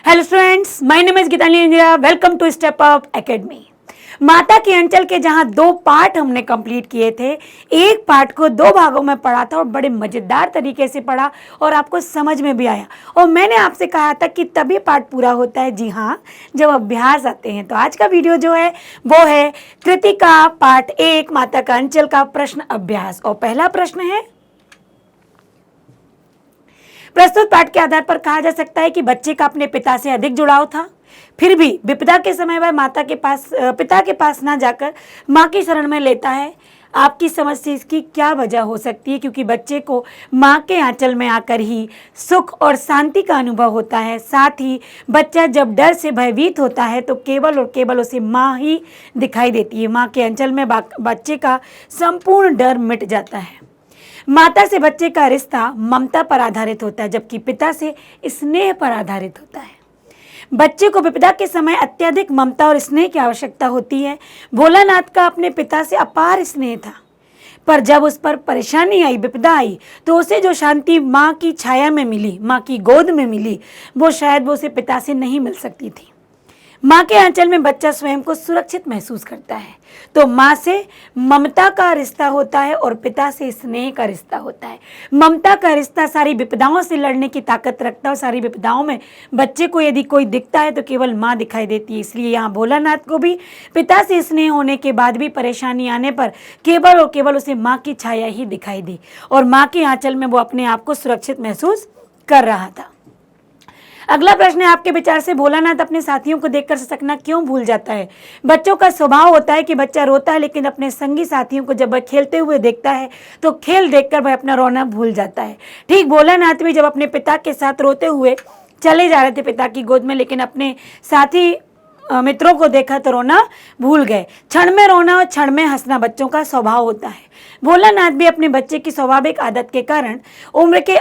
Hello students, my name is Geetanjali Indira. Welcome to step up academy. माता के अंचल के जहां 2 पार्ट हमने कंप्लीट किए थे, एक पार्ट को 2 भागों में पढ़ा था और बड़े मज़ेदार तरीके से पढ़ा और आपको समझ में भी आया। और मैंने आपसे कहा था कि तभी पार्ट पूरा होता है, जी हाँ, जब अभ्यास आते हैं। तो आज का वीडियो जो है वो है कृतिका पार्ट 1 माता का अंचल का प्रश्न अभ्यास। और पहला प्रश्न है, प्रस्तुत पाठ के आधार पर कहा जा सकता है कि बच्चे का अपने पिता से अधिक जुड़ाव था, फिर भी विपदा के समय वह पिता के पास ना जाकर माँ की शरण में लेता है। आपकी समझ से इसकी क्या वजह हो सकती है? क्योंकि बच्चे को माँ के आंचल में आकर ही सुख और शांति का अनुभव होता है। साथ ही बच्चा जब डर से भयभीत होता है तो केवल और केवल उसे माँ ही दिखाई देती है। माँ के आंचल में बच्चे का संपूर्ण डर मिट जाता है। माता से बच्चे का रिश्ता ममता पर आधारित होता है, जबकि पिता से स्नेह पर आधारित होता है। बच्चे को विपदा के समय अत्यधिक ममता और स्नेह की आवश्यकता होती है। भोलानाथ का अपने पिता से अपार स्नेह था, पर जब उस पर परेशानी आई, विपदा आई, तो उसे जो शांति माँ की छाया में मिली, माँ की गोद में मिली, वो शायद उसे पिता से नहीं मिल सकती थी। माँ के आंचल में बच्चा स्वयं को सुरक्षित महसूस करता है। तो माँ से ममता का रिश्ता होता है और पिता से स्नेह का रिश्ता होता है। ममता का रिश्ता सारी विपदाओं से लड़ने की ताकत रखता है। सारी विपदाओं में बच्चे को यदि कोई दिखता है तो केवल माँ दिखाई देती है। इसलिए यहाँ भोलानाथ को भी पिता से स्नेह होने के बाद भी परेशानी आने पर केवल और केवल उसे माँ की छाया ही दिखाई दी और माँ के आंचल में वो अपने आप को सुरक्षित महसूस कर रहा था। अगला प्रश्न है, आपके विचार से भोलानाथ अपने साथियों को देखकर ससकना क्यों भूल जाता है? बच्चों का स्वभाव होता है कि बच्चा रोता है, लेकिन अपने संगी साथियों को जब वह खेलते हुए देखता है तो खेल देखकर वह अपना रोना भूल जाता है। ठीक भोलानाथ भी जब अपने पिता के साथ रोते हुए चले जा रहे थे पिता की गोद में, लेकिन अपने साथी मित्रों को देखा तो रोना भूल गए। क्षण में रोना और क्षण में हंसना बच्चों का स्वभाव होता है। भोलानाथ भी अपने बच्चे की स्वाभाविक आदत के कारण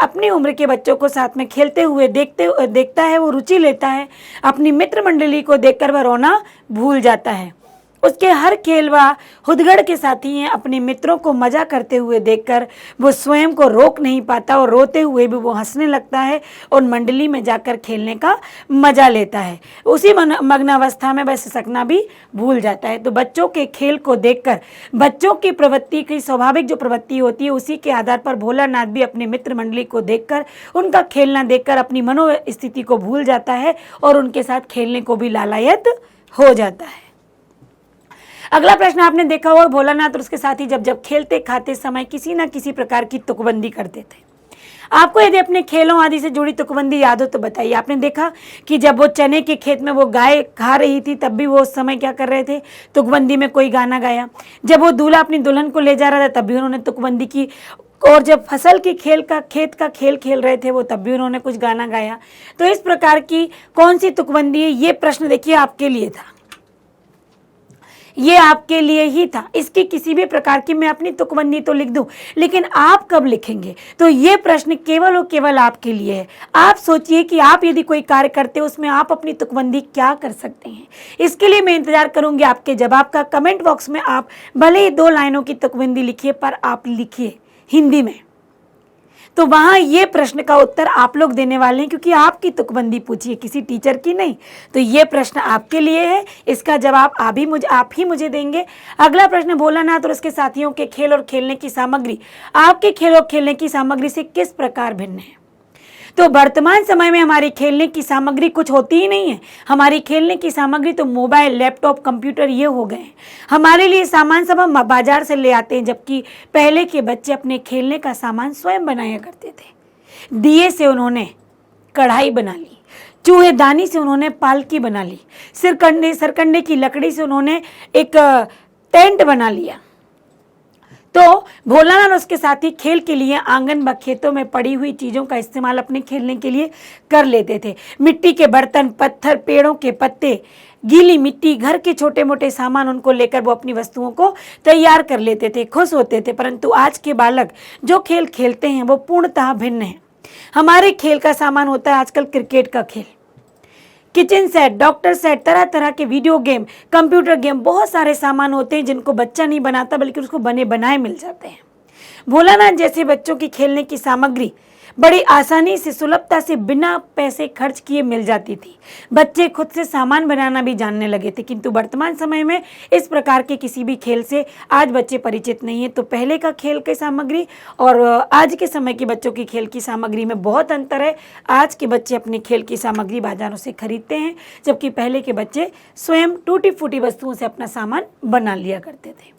अपनी उम्र के बच्चों को साथ में खेलते हुए देखता है, वो रुचि लेता है। अपनी मित्र मंडली को देखकर वह रोना भूल जाता है। उसके हर खेल व हुदगड़ के साथी हैं। अपने मित्रों को मजा करते हुए देखकर वो स्वयं को रोक नहीं पाता और रोते हुए भी वो हंसने लगता है और मंडली में जाकर खेलने का मजा लेता है। उसी मग्नावस्था में वह सिसकना भी भूल जाता है। तो बच्चों के खेल को देखकर बच्चों की प्रवृत्ति की स्वाभाविक जो प्रवृत्ति होती है, उसी के आधार पर भोलानाथ भी अपने मित्र मंडली को देखकर, उनका खेलना देखकर अपनी मनोस्थिति को भूल जाता है और उनके साथ खेलने को भी लालायत हो जाता है। अगला प्रश्न आपने देखा होगा, भोलानाथ और उसके साथी जब खेलते खाते समय किसी न किसी प्रकार की तुकबंदी करते थे। आपको यदि अपने खेलों आदि से जुड़ी तुकबंदी याद हो तो बताइए। आपने देखा कि जब वो चने के खेत में वो गाय खा रही थी, तब भी वो उस समय क्या कर रहे थे? तुकबंदी में कोई गाना गाया। जब वो दूल्हा अपनी दुल्हन को ले जा रहा था तब भी उन्होंने तुकबंदी की। और जब फसल की खेत का खेल खेल रहे थे वो, तब भी उन्होंने कुछ गाना गाया। तो इस प्रकार की कौन सी तुकबंदी है? ये प्रश्न देखिए आपके लिए था, ये आपके लिए ही था। इसकी किसी भी प्रकार की मैं अपनी तुकबंदी तो लिख दूं, लेकिन आप कब लिखेंगे? तो ये प्रश्न केवल और केवल आपके लिए है। आप सोचिए कि आप यदि कोई कार्य करते हो उसमें आप अपनी तुकबंदी क्या कर सकते हैं। इसके लिए मैं इंतजार करूंगी आपके जवाब का। कमेंट बॉक्स में आप भले ही 2 लाइनों की तुकबंदी लिखिए, पर आप लिखिए हिंदी में। तो वहाँ ये प्रश्न का उत्तर आप लोग देने वाले हैं, क्योंकि आपकी तुकबंदी पूछी है, किसी टीचर की नहीं। तो ये प्रश्न आपके लिए है, इसका जवाब आप ही मुझे देंगे। अगला प्रश्न, भोलानाथ और उसके साथियों के खेल और खेलने की सामग्री आपके खेल और खेलने की सामग्री से किस प्रकार भिन्न है? तो वर्तमान समय में हमारी खेलने की सामग्री कुछ होती ही नहीं है। हमारी खेलने की सामग्री तो मोबाइल, लैपटॉप, कंप्यूटर ये हो गए हैं। हमारे लिए सामान सब हम बाजार से ले आते हैं, जबकि पहले के बच्चे अपने खेलने का सामान स्वयं बनाया करते थे। दिए से उन्होंने कढ़ाई बना ली, चूहेदानी से उन्होंने पालकी बना ली, सरकंडे की लकड़ी से उन्होंने एक टेंट बना लिया। तो भोलानाथ और उसके साथी खेल के लिए आंगन व खेतों में पड़ी हुई चीज़ों का इस्तेमाल अपने खेलने के लिए कर लेते थे। मिट्टी के बर्तन, पत्थर, पेड़ों के पत्ते, गीली मिट्टी, घर के छोटे मोटे सामान, उनको लेकर वो अपनी वस्तुओं को तैयार कर लेते थे, खुश होते थे। परंतु आज के बालक जो खेल खेलते हैं वो पूर्णतः भिन्न है। हमारे खेल का सामान होता है आजकल क्रिकेट का खेल, किचन सेट, डॉक्टर सेट, तरह तरह के वीडियो गेम, कंप्यूटर गेम, बहुत सारे सामान होते हैं जिनको बच्चा नहीं बनाता बल्कि उसको बने बनाए मिल जाते हैं। भोलानाथ जैसे बच्चों की खेलने की सामग्री बड़ी आसानी से, सुलभता से, बिना पैसे खर्च किए मिल जाती थी। बच्चे खुद से सामान बनाना भी जानने लगे थे, किंतु वर्तमान समय में इस प्रकार के किसी भी खेल से आज बच्चे परिचित नहीं है। तो पहले का खेल की सामग्री और आज के समय के बच्चों की खेल की सामग्री में बहुत अंतर है। आज के बच्चे अपनी खेल की सामग्री बाजारों से खरीदते हैं, जबकि पहले के बच्चे स्वयं टूटी फूटी वस्तुओं से अपना सामान बना लिया करते थे।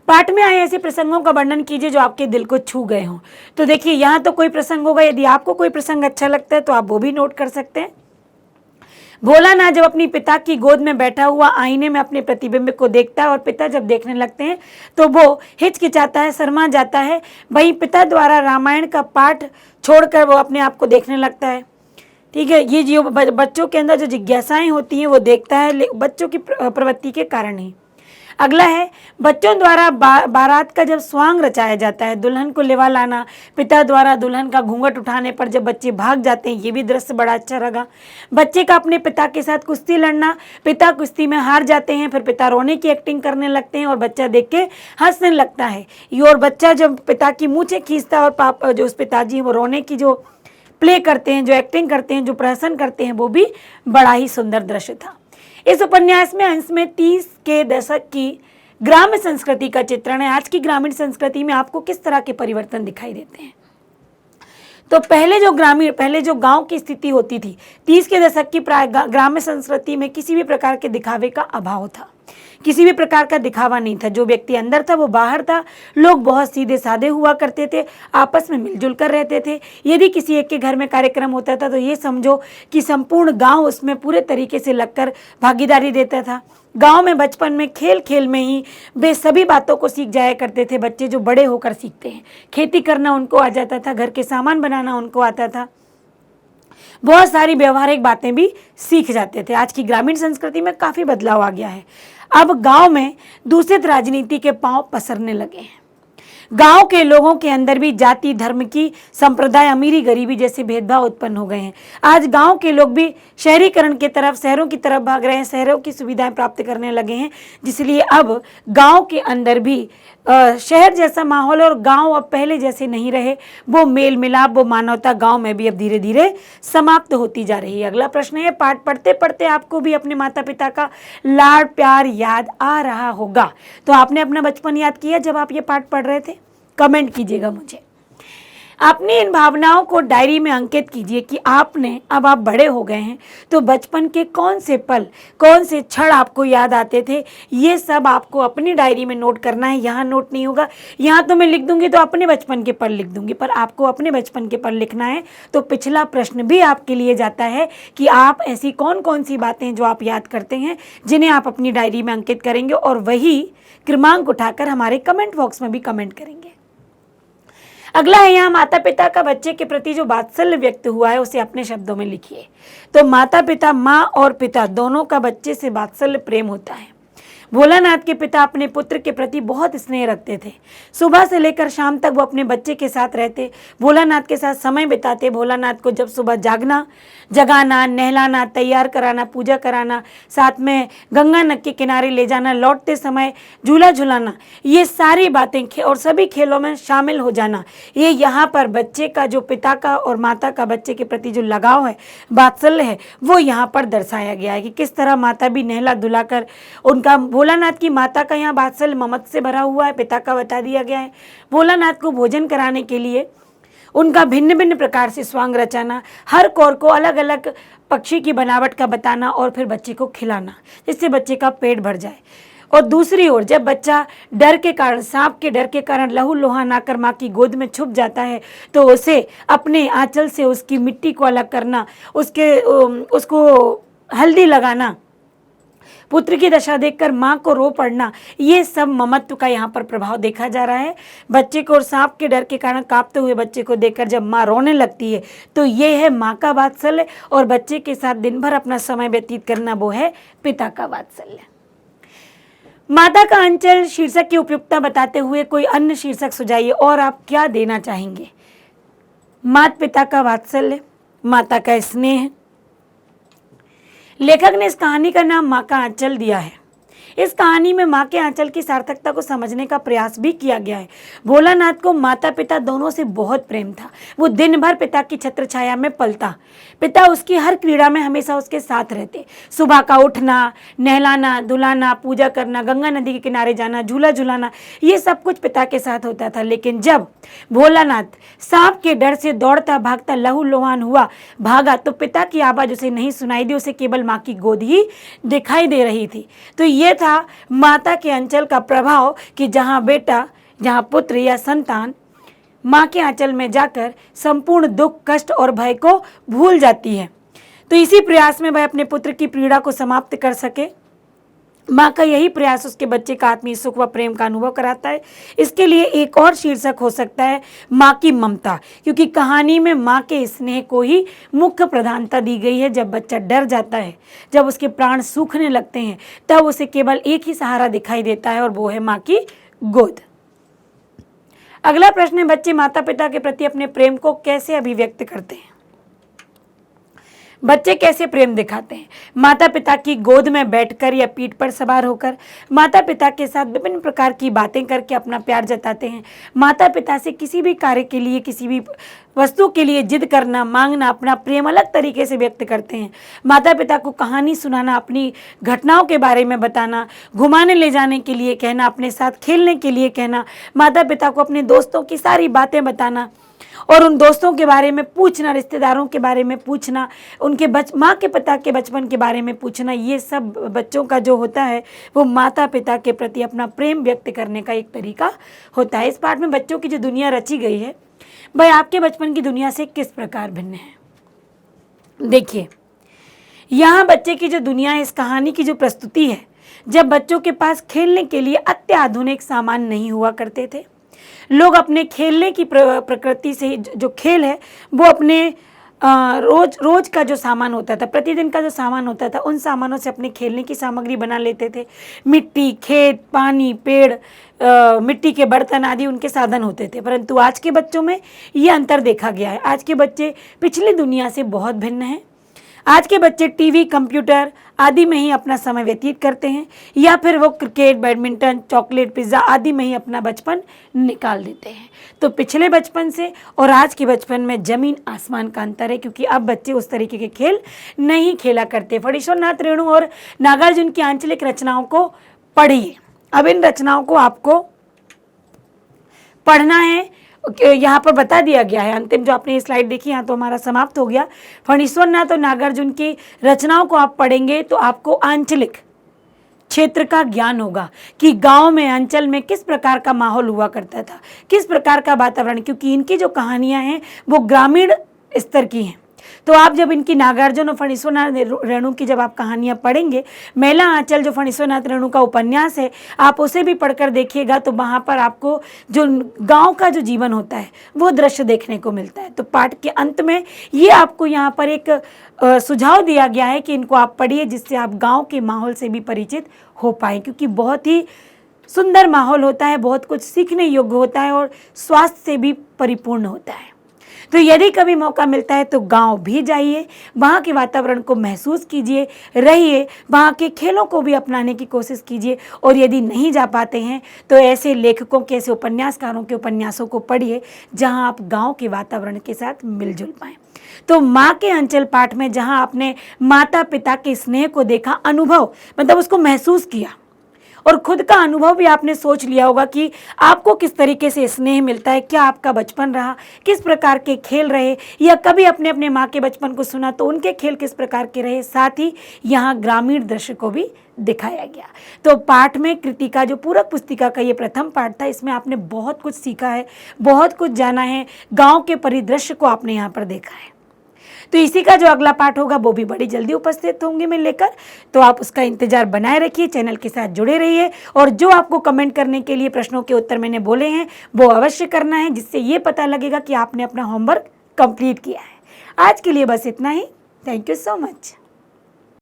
पाठ में आए ऐसे प्रसंगों का वर्णन कीजिए जो आपके दिल को छू गए हों। तो देखिए, यहाँ तो कोई प्रसंग होगा, यदि आपको कोई प्रसंग अच्छा लगता है तो आप वो भी नोट कर सकते हैं। भोलानाथ जब अपनी पिता की गोद में बैठा हुआ आईने में अपने प्रतिबिंब को देखता है और पिता जब देखने लगते हैं तो वो हिचकिचाता है, शर्मा जाता है। वहीं पिता द्वारा रामायण का पाठ छोड़कर वो अपने आप को देखने लगता है। ठीक है, ये जो बच्चों के अंदर जो जिज्ञासाएं होती हैं वो देखता है बच्चों की प्रवृत्ति के कारण ही। अगला है, बच्चों द्वारा बारात का जब स्वांग रचाया जाता है, दुल्हन को लेवा लाना, पिता द्वारा दुल्हन का घूंघट उठाने पर जब बच्चे भाग जाते हैं, ये भी दृश्य बड़ा अच्छा लगा। बच्चे का अपने पिता के साथ कुश्ती लड़ना, पिता कुश्ती में हार जाते हैं, फिर पिता रोने की एक्टिंग करने लगते हैं और बच्चा देख के हंसने लगता है। ये और बच्चा जब पिता की मूंछें खींचता है और पापा जो उस पिताजी वो रोने की जो प्ले करते हैं, जो एक्टिंग करते हैं, जो प्रहसन करते हैं, वो भी बड़ा ही सुंदर दृश्य था। इस उपन्यास में अंश में 30 के दशक की ग्राम्य संस्कृति का चित्रण है। आज की ग्रामीण संस्कृति में आपको किस तरह के परिवर्तन दिखाई देते हैं? तो पहले जो गांव की स्थिति होती थी, 30 के दशक की ग्राम्य संस्कृति में किसी भी प्रकार के दिखावे का अभाव था, किसी भी प्रकार का दिखावा नहीं था। जो व्यक्ति अंदर था वो बाहर था। लोग बहुत सीधे साधे हुआ करते थे, आपस में मिलजुल कर रहते थे। यदि किसी एक के घर में कार्यक्रम होता था तो ये समझो कि संपूर्ण गांव उसमें पूरे तरीके से लगकर भागीदारी देता था। गांव में बचपन में खेल खेल में ही वे सभी बातों को सीख जाया करते थे। बच्चे जो बड़े होकर सीखते हैं, खेती करना उनको आ जाता था, घर के सामान बनाना उनको आता था, बहुत सारी व्यवहारिक बातें भी सीख जाते थे। आज की ग्रामीण संस्कृति में काफ़ी बदलाव आ गया है। अब गांव में दूषित राजनीति के पांव पसरने लगे हैं। गांव के लोगों के अंदर भी जाति, धर्म की, संप्रदाय, अमीरी, गरीबी जैसे भेदभाव उत्पन्न हो गए हैं। आज गांव के लोग भी शहरीकरण की तरफ, शहरों की तरफ भाग रहे हैं, शहरों की सुविधाएं प्राप्त करने लगे हैं, जिसलिए अब गांव के अंदर भी शहर जैसा माहौल और गांव अब पहले जैसे नहीं रहे। वो मेल मिलाप, वो मानवता गांव में भी अब धीरे धीरे समाप्त होती जा रही है। अगला प्रश्न है, पाठ पढ़ते पढ़ते आपको भी अपने माता पिता का लाड प्यार याद आ रहा होगा। तो आपने अपना बचपन याद किया जब आप ये पाठ पढ़ रहे थे? कमेंट कीजिएगा मुझे। अपनी इन भावनाओं को डायरी में अंकित कीजिए कि अब आप बड़े हो गए हैं तो बचपन के कौन से पल, कौन से क्षण आपको याद आते थे। ये सब आपको अपनी डायरी में नोट करना है। यहाँ नोट नहीं होगा, यहाँ तो मैं लिख दूंगी तो अपने बचपन के पल लिख दूंगी, पर आपको अपने बचपन के पल लिखना है। तो पिछला प्रश्न भी आपके लिए जाता है कि आप ऐसी कौन कौन सी बातें जो आप याद करते हैं, जिन्हें आप अपनी डायरी में अंकित करेंगे और वही क्रमांक उठाकर हमारे कमेंट बॉक्स में भी कमेंट करेंगे। अगला है, यहाँ माता पिता का बच्चे के प्रति जो वात्सल्य व्यक्त हुआ है उसे अपने शब्दों में लिखिए। तो माता पिता, माँ और पिता दोनों का बच्चे से वात्सल्य प्रेम होता है। भोलानाथ के पिता अपने पुत्र के प्रति बहुत स्नेह रखते थे। सुबह से लेकर शाम तक वो अपने बच्चे के साथ रहते, भोलानाथ के साथ समय बिताते। भोलानाथ को जब सुबह जगाना, नहलाना, तैयार कराना, पूजा कराना, साथ में गंगा नद के किनारे ले जाना, लौटते समय झूला झुलाना, ये सारी बातें और सभी खेलों में शामिल हो जाना, ये यहाँ पर बच्चे का जो पिता का और माता का बच्चे के प्रति जो लगाव है, वात्सल्य है, वो यहाँ पर दर्शाया गया है कि किस तरह माता भी नहला धुला कर उनका, भोलानाथ की माता का यहाँ वात्सल्य ममता से भरा हुआ है, पिता का बता दिया गया है। भोलानाथ को भोजन कराने के लिए उनका भिन्न भिन्न प्रकार से स्वांग रचाना, हर कौर को अलग अलग पक्षी की बनावट का बताना और फिर बच्चे को खिलाना जिससे बच्चे का पेट भर जाए। और दूसरी ओर जब बच्चा डर के कारण, सांप के डर के कारण लहू लोहान आकर माँ की गोद में छुप जाता है तो उसे अपने आंचल से उसकी मिट्टी को अलग करना, उसको हल्दी लगाना, पुत्र की दशा देखकर माँ को रो पड़ना, ये सब ममत्व का यहाँ पर प्रभाव देखा जा रहा है। बच्चे को और सांप के डर के कारण कांपते हुए बच्चे को देखकर जब माँ रोने लगती है तो ये है माँ का वात्सल्य, और बच्चे के साथ दिन भर अपना समय व्यतीत करना वो है पिता का वात्सल्य। माता का अंचल शीर्षक की उपयुक्तता बताते हुए कोई अन्य शीर्षक सुझाइए और आप क्या देना चाहेंगे? माता पिता का वात्सल्य, माता का स्नेह। लेखक ने इस कहानी का नाम माँ का आंचल दिया है। इस कहानी में माँ के आंचल की सार्थकता को समझने का प्रयास भी किया गया है। भोलानाथ को माता पिता दोनों से बहुत प्रेम था। वो दिन भर पिता की छत्र छाया में पलता। पिता उसकी हर क्रीड़ा में हमेशा उसके साथ रहते। सुबह का उठना, नहलाना, धुलाना, पूजा करना, गंगा नदी के किनारे जाना, झूला झुलाना, ये सब कुछ पिता के साथ होता था। लेकिन जब भोलानाथ सांप के डर से दौड़ता भागता लहूलुहान हुआ भागा तो पिता की आवाज उसे नहीं सुनाई दी, उसे केवल माँ की गोद ही दिखाई दे रही थी। तो ये था माता के आंचल का प्रभाव कि जहाँ बेटा, जहाँ पुत्र या संतान माँ के आंचल में जाकर संपूर्ण दुख, कष्ट और भय को भूल जाती है। तो इसी प्रयास में वह अपने पुत्र की पीड़ा को समाप्त कर सके। माँ का यही प्रयास उसके बच्चे का आत्मीय सुख व प्रेम का अनुभव कराता है। इसके लिए एक और शीर्षक हो सकता है माँ की ममता, क्योंकि कहानी में माँ के स्नेह को ही मुख्य प्रधानता दी गई है। जब बच्चा डर जाता है, जब उसके प्राण सूखने लगते हैं, तब उसे केवल एक ही सहारा दिखाई देता है और वो है माँ की गोद। अगला प्रश्न है, बच्चे माता पिता के प्रति अपने प्रेम को कैसे अभिव्यक्त करते हैं? बच्चे कैसे प्रेम दिखाते हैं? माता पिता की गोद में बैठकर या पीठ पर सवार होकर, माता पिता के साथ विभिन्न प्रकार की बातें करके अपना प्यार जताते हैं। माता पिता से किसी भी कार्य के लिए, किसी भी वस्तु के लिए जिद करना, मांगना, अपना प्रेम अलग तरीके से व्यक्त करते हैं। माता पिता को कहानी सुनाना, अपनी घटनाओं के बारे में बताना, घुमाने ले जाने के लिए कहना, अपने साथ खेलने के लिए कहना, माता पिता को अपने दोस्तों की सारी बातें बताना और उन दोस्तों के बारे में पूछना, रिश्तेदारों के बारे में पूछना, उनके माँ के पिता के बचपन के बारे में पूछना, ये सब बच्चों का जो होता है वो माता पिता के प्रति अपना प्रेम व्यक्त करने का एक तरीका होता है। इस पाठ में बच्चों की जो दुनिया रची गई है, भाई आपके बचपन की दुनिया से किस प्रकार भिन्न है? देखिए, यहाँ बच्चे की जो दुनिया है, इस कहानी की जो प्रस्तुति है, जब बच्चों के पास खेलने के लिए अत्याधुनिक सामान नहीं हुआ करते थे, लोग अपने खेलने की प्रकृति से जो खेल है वो अपने रोज का जो सामान होता था, प्रतिदिन का जो सामान होता था, उन सामानों से अपने खेलने की सामग्री बना लेते थे। मिट्टी, खेत, पानी, पेड़, मिट्टी के बर्तन आदि उनके साधन होते थे। परंतु आज के बच्चों में ये अंतर देखा गया है। आज के बच्चे पिछली दुनिया से बहुत भिन्न हैं। आज के बच्चे टीवी, कंप्यूटर आदि में ही अपना समय व्यतीत करते हैं, या फिर वो क्रिकेट, बैडमिंटन, चॉकलेट, पिज़्ज़ा आदि में ही अपना बचपन निकाल देते हैं। तो पिछले बचपन से और आज के बचपन में ज़मीन आसमान का अंतर है, क्योंकि अब बच्चे उस तरीके के खेल नहीं खेला करते। फणीश्वर नाथ रेणु और नागार्जुन की आंचलिक रचनाओं को पढ़िए। अब इन रचनाओं को आपको पढ़ना है, यहाँ पर बता दिया गया है। अंतिम जो आपने स्लाइड देखी, यहाँ तो हमारा समाप्त हो गया। फणीश्वर नाथ और नागार्जुन की रचनाओं को आप पढ़ेंगे तो आपको आंचलिक क्षेत्र का ज्ञान होगा कि गांव में, अंचल में किस प्रकार का माहौल हुआ करता था, किस प्रकार का वातावरण, क्योंकि इनकी जो कहानियां हैं वो ग्रामीण स्तर की हैं। तो आप जब इनकी नागार्जुन और फणीश्वर नाथ रेणु की जब आप कहानियां पढ़ेंगे, मेला आंचल जो फणीश्वर नाथ रेणु का उपन्यास है, आप उसे भी पढ़कर देखिएगा, तो वहाँ पर आपको जो गांव का जो जीवन होता है वो दृश्य देखने को मिलता है। तो पाठ के अंत में ये आपको यहाँ पर एक सुझाव दिया गया है कि इनको आप पढ़िए, जिससे आप गाँव के माहौल से भी परिचित हो पाएँ, क्योंकि बहुत ही सुंदर माहौल होता है, बहुत कुछ सीखने योग्य होता है और स्वास्थ्य से भी परिपूर्ण होता है। तो यदि कभी मौका मिलता है तो गांव भी जाइए, वहाँ के वातावरण को महसूस कीजिए, रहिए, वहाँ के खेलों को भी अपनाने की कोशिश कीजिए। और यदि नहीं जा पाते हैं तो ऐसे लेखकों के, ऐसे उपन्यासकारों के उपन्यासों को पढ़िए जहाँ आप गांव के वातावरण के साथ मिलजुल पाएँ। तो माँ के अंचल पाठ में जहाँ आपने माता पिता के स्नेह को देखा, अनुभव मतलब उसको महसूस किया, और खुद का अनुभव भी आपने सोच लिया होगा कि आपको किस तरीके से स्नेह मिलता है, क्या आपका बचपन रहा, किस प्रकार के खेल रहे, या कभी अपने अपने माँ के बचपन को सुना तो उनके खेल किस प्रकार के रहे। साथ ही यहाँ ग्रामीण दृश्य को भी दिखाया गया। तो पाठ में कृतिका जो पूरक पुस्तिका का ये प्रथम पाठ था, इसमें आपने बहुत कुछ सीखा है, बहुत कुछ जाना है, गाँव के परिदृश्य को आपने यहाँ पर देखा है। तो इसी का जो अगला पाठ होगा वो भी बड़ी जल्दी उपस्थित होंगे मैं लेकर, तो आप उसका इंतजार बनाए रखिए, चैनल के साथ जुड़े रहिए। और जो आपको कमेंट करने के लिए प्रश्नों के उत्तर मैंने बोले हैं वो अवश्य करना है, जिससे ये पता लगेगा कि आपने अपना होमवर्क कंप्लीट किया है। आज के लिए बस इतना ही। Thank you so much.